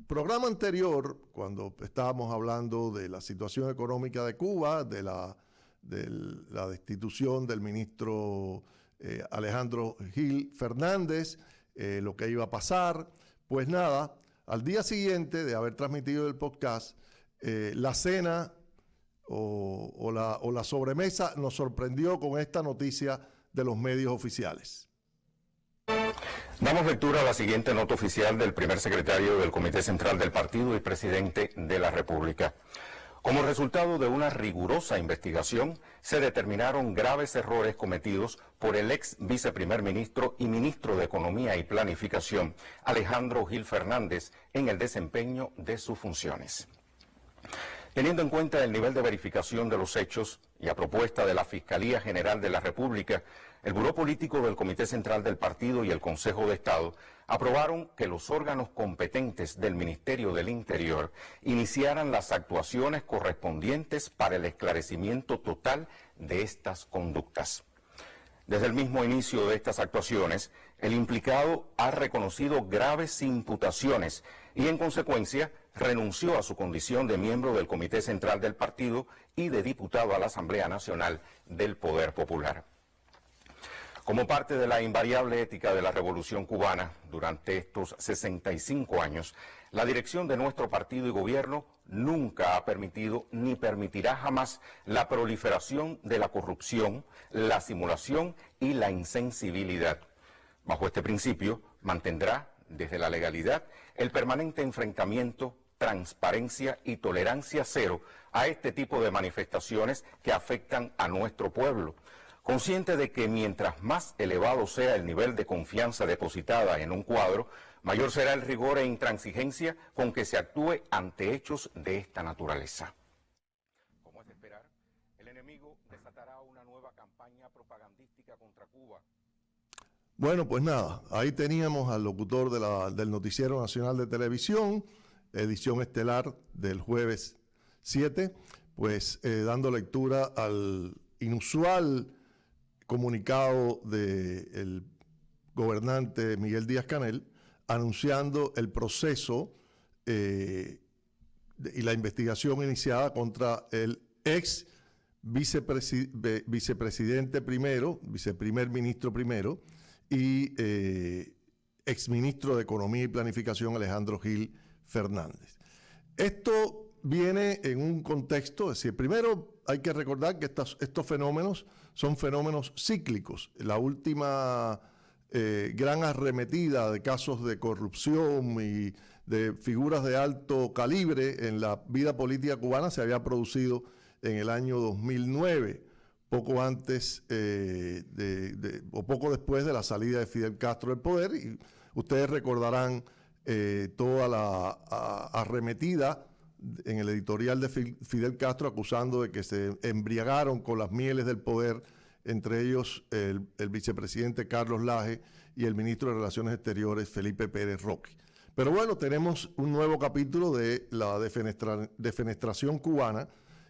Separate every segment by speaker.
Speaker 1: programa anterior, cuando estábamos hablando de la situación económica de Cuba, de la destitución del ministro Alejandro Gil Fernández, lo que iba a pasar, pues nada, al día siguiente de haber transmitido el podcast, la cena o la sobremesa nos sorprendió con esta noticia de los medios oficiales.
Speaker 2: Damos lectura a la siguiente nota oficial del primer secretario del Comité Central del Partido y presidente de la República. Como resultado de una rigurosa investigación, se determinaron graves errores cometidos por el ex viceprimer ministro y ministro de Economía y Planificación, Alejandro Gil Fernández, en el desempeño de sus funciones. Teniendo en cuenta el nivel de verificación de los hechos y a propuesta de la Fiscalía General de la República, el Buró Político del Comité Central del Partido y el Consejo de Estado aprobaron que los órganos competentes del Ministerio del Interior iniciaran las actuaciones correspondientes para el esclarecimiento total de estas conductas. Desde el mismo inicio de estas actuaciones, el implicado ha reconocido graves imputaciones y, en consecuencia, renunció a su condición de miembro del Comité Central del Partido y de diputado a la Asamblea Nacional del Poder Popular. Como parte de la invariable ética de la Revolución Cubana durante estos 65 años, la dirección de nuestro partido y gobierno nunca ha permitido ni permitirá jamás la proliferación de la corrupción, la simulación y la insensibilidad. Bajo este principio, mantendrá desde la legalidad el permanente enfrentamiento, transparencia y tolerancia cero a este tipo de manifestaciones que afectan a nuestro pueblo, consciente de que mientras más elevado sea el nivel de confianza depositada en un cuadro, mayor será el rigor e intransigencia con que se actúe ante hechos de esta naturaleza. Como es de esperar, el enemigo desatará una nueva campaña propagandística contra Cuba.
Speaker 1: Bueno, pues nada, ahí teníamos al locutor del Noticiero Nacional de Televisión, edición estelar del jueves 7, pues dando lectura al inusual comunicado del gobernante Miguel Díaz-Canel anunciando el proceso y la investigación iniciada contra el ex vicepresidente primero, viceprimer ministro primero y exministro de Economía y Planificación Alejandro Gil Fernández. Esto viene en un contexto, es decir, primero hay que recordar que estos fenómenos son fenómenos cíclicos. La última gran arremetida de casos de corrupción y de figuras de alto calibre en la vida política cubana se había producido en el año 2009, poco antes o poco después de la salida de Fidel Castro del poder, y ustedes recordarán toda la arremetida en el editorial de Fidel Castro acusando de que se embriagaron con las mieles del poder, entre ellos el vicepresidente Carlos Laje y el ministro de Relaciones Exteriores Felipe Pérez Roque. Pero bueno, tenemos un nuevo capítulo de la defenestración cubana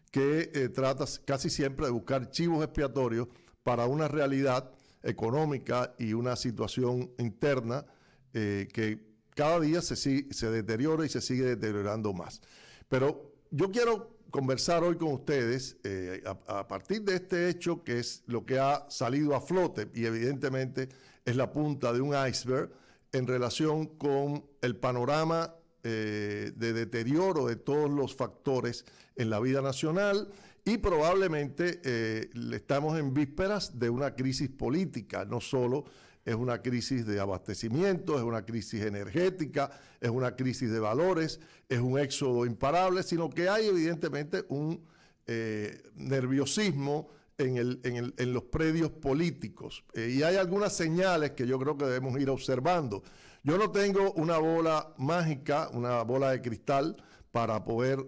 Speaker 1: que trata casi siempre de buscar chivos expiatorios para una realidad económica y una situación interna que cada día se deteriora y se sigue deteriorando más. Pero yo quiero conversar hoy con ustedes a partir de este hecho, que es lo que ha salido a flote y evidentemente es la punta de un iceberg en relación con el panorama de deterioro de todos los factores en la vida nacional y probablemente estamos en vísperas de una crisis política, no solo es una crisis de abastecimiento, es una crisis energética, es una crisis de valores, es un éxodo imparable, sino que hay evidentemente un nerviosismo en los predios políticos. Y hay algunas señales que yo creo que debemos ir observando. Yo no tengo una bola mágica, una bola de cristal para poder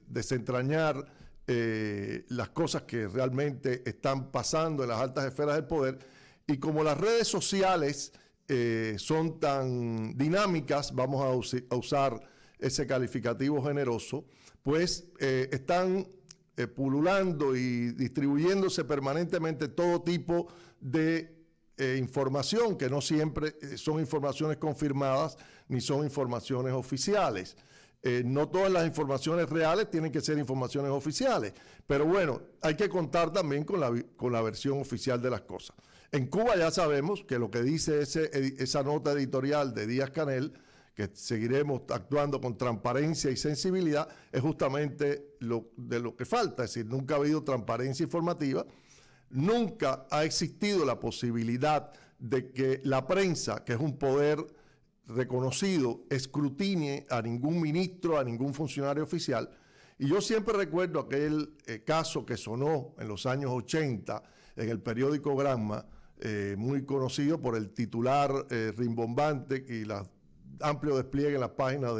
Speaker 1: desentrañar las cosas que realmente están pasando en las altas esferas del poder. Y como las redes sociales son tan dinámicas, vamos a usar ese calificativo generoso, pues están pululando y distribuyéndose permanentemente todo tipo de información que no siempre son informaciones confirmadas ni son informaciones oficiales. No todas las informaciones reales tienen que ser informaciones oficiales, pero bueno, hay que contar también con la versión oficial de las cosas. En Cuba ya sabemos que lo que dice esa nota editorial de Díaz-Canel, que seguiremos actuando con transparencia y sensibilidad, es justamente de lo que falta. Es decir, nunca ha habido transparencia informativa, nunca ha existido la posibilidad de que la prensa, que es un poder reconocido, escrutine a ningún ministro, a ningún funcionario oficial. Y yo siempre recuerdo aquel caso que sonó en los años 80 en el periódico Granma, muy conocido por el titular rimbombante y el amplio despliegue en las páginas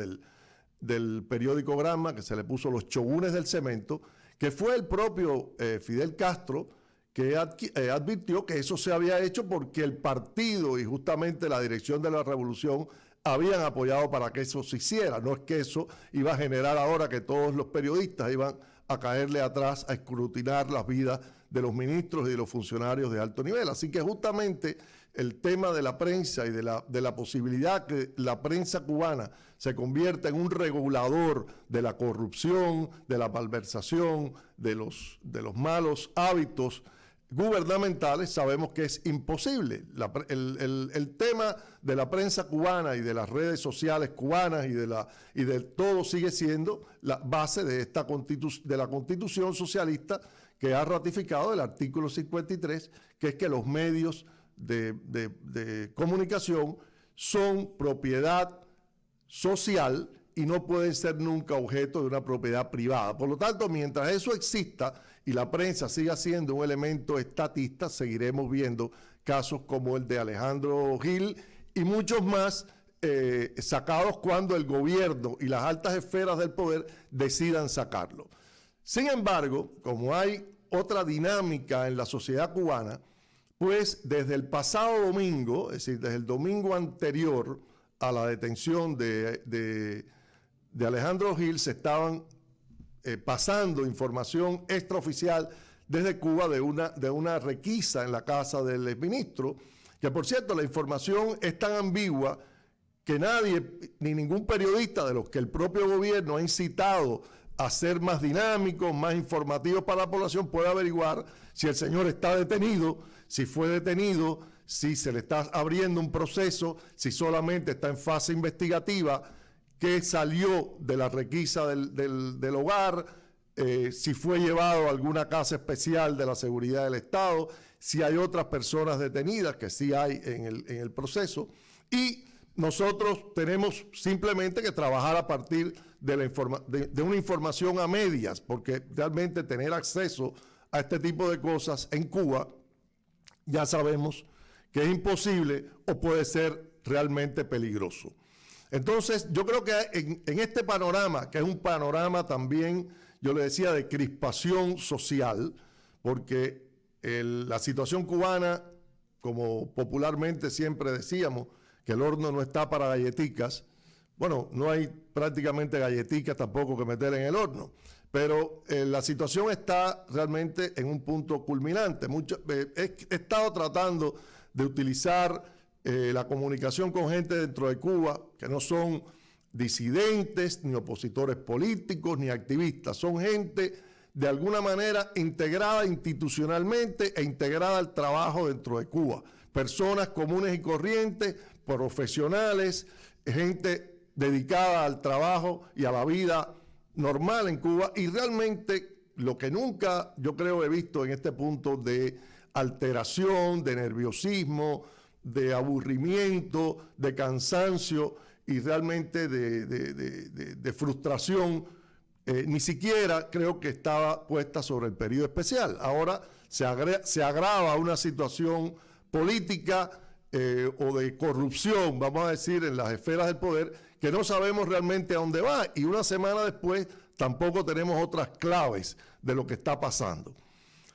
Speaker 1: del periódico Granma, que se le puso los chogunes del cemento, que fue el propio Fidel Castro que advirtió que eso se había hecho porque el partido y justamente la dirección de la revolución habían apoyado para que eso se hiciera. No es que eso iba a generar ahora que todos los periodistas iban a caerle atrás a escrutinar las vidas de los ministros y de los funcionarios de alto nivel. Así que justamente el tema de la prensa y de la posibilidad que la prensa cubana se convierta en un regulador de la corrupción, de la malversación, de los malos hábitos gubernamentales, sabemos que es imposible. El tema de la prensa cubana y de las redes sociales cubanas y de todo sigue siendo la base de la Constitución socialista que ha ratificado el artículo 53, que es que los medios de comunicación son propiedad social y no pueden ser nunca objeto de una propiedad privada. Por lo tanto, mientras eso exista y la prensa siga siendo un elemento estatista, seguiremos viendo casos como el de Alejandro Gil y muchos más sacados cuando el gobierno y las altas esferas del poder decidan sacarlo. Sin embargo, como hay otra dinámica en la sociedad cubana, pues desde el pasado domingo, es decir, desde el domingo anterior a la detención de Alejandro Gil, se estaban pasando información extraoficial desde Cuba de una requisa en la casa del exministro, que por cierto la información es tan ambigua que nadie, ni ningún periodista de los que el propio gobierno ha incitado a ser más dinámicos, más informativos para la población, puede averiguar si el señor está detenido, si fue detenido, si se le está abriendo un proceso, si solamente está en fase investigativa, que salió de la requisa del hogar, si fue llevado a alguna casa especial de la seguridad del Estado, si hay otras personas detenidas, que sí hay en el proceso, y nosotros tenemos simplemente que trabajar a partir de una información a medias, porque realmente tener acceso a este tipo de cosas en Cuba, ya sabemos que es imposible o puede ser realmente peligroso. Entonces, yo creo que en este panorama, que es un panorama también, yo le decía, de crispación social, porque la situación cubana, como popularmente siempre decíamos, que el horno no está para galleticas, bueno, no hay prácticamente galleticas tampoco que meter en el horno, pero la situación está realmente en un punto culminante. He estado tratando de utilizar la comunicación con gente dentro de Cuba que no son disidentes, ni opositores políticos, ni activistas, son gente de alguna manera integrada institucionalmente e integrada al trabajo dentro de Cuba. Personas comunes y corrientes, profesionales, gente dedicada al trabajo y a la vida normal en Cuba, y realmente lo que nunca yo creo he visto en este punto de alteración, de nerviosismo, de aburrimiento, de cansancio y realmente de frustración, ni siquiera creo que estaba puesta sobre el periodo especial. Ahora se agrava una situación política o de corrupción, vamos a decir, en las esferas del poder, que no sabemos realmente a dónde va, y una semana después tampoco tenemos otras claves de lo que está pasando.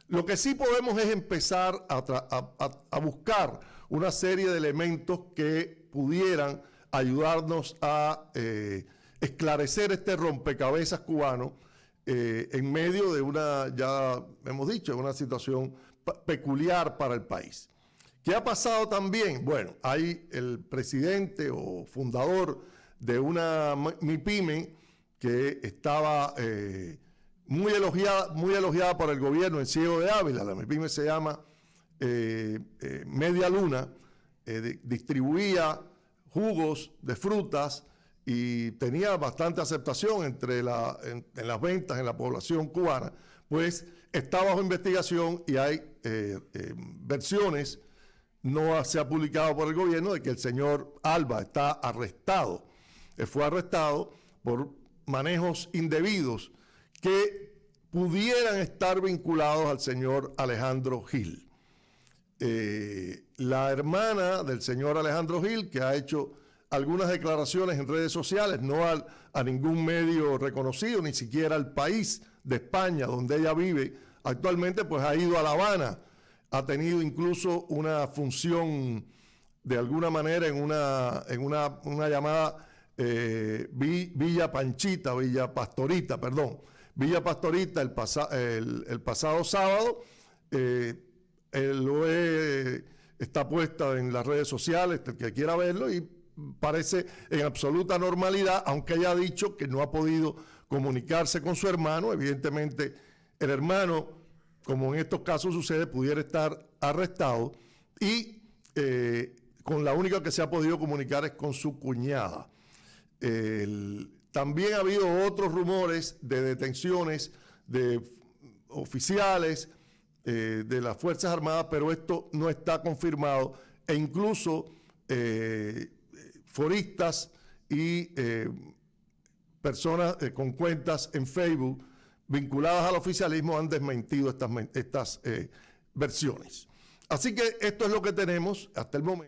Speaker 1: Lo que sí podemos es empezar a buscar una serie de elementos que pudieran ayudarnos a esclarecer este rompecabezas cubano en medio de una, ya hemos dicho, una situación peculiar para el país. ¿Qué ha pasado también? Bueno, hay el presidente o fundador de una MIPYME que estaba muy elogiada por el gobierno en Ciego de Ávila. La MIPYME se llama Media Luna, distribuía jugos de frutas y tenía bastante aceptación en las ventas en la población cubana. Pues está bajo investigación y hay versiones, no se ha publicado por el gobierno, de que el señor Alba está arrestado. Fue arrestado por manejos indebidos que pudieran estar vinculados al señor Alejandro Gil. La hermana del señor Alejandro Gil, que ha hecho algunas declaraciones en redes sociales, no a ningún medio reconocido, ni siquiera al País de España, donde ella vive actualmente, pues ha ido a La Habana, ha tenido incluso una función de alguna manera en una llamada Villa Pastorita el pasado sábado. Está puesta en las redes sociales, el que quiera verlo, y parece en absoluta normalidad, aunque ella ha dicho que no ha podido comunicarse con su hermano. Evidentemente, el hermano, como en estos casos sucede, pudiera estar arrestado y con la única que se ha podido comunicar es con su cuñada. También ha habido otros rumores de detenciones de oficiales de las Fuerzas Armadas, pero esto no está confirmado, e incluso foristas y personas con cuentas en Facebook vinculadas al oficialismo han desmentido estas versiones. Así que esto es lo que tenemos hasta el momento.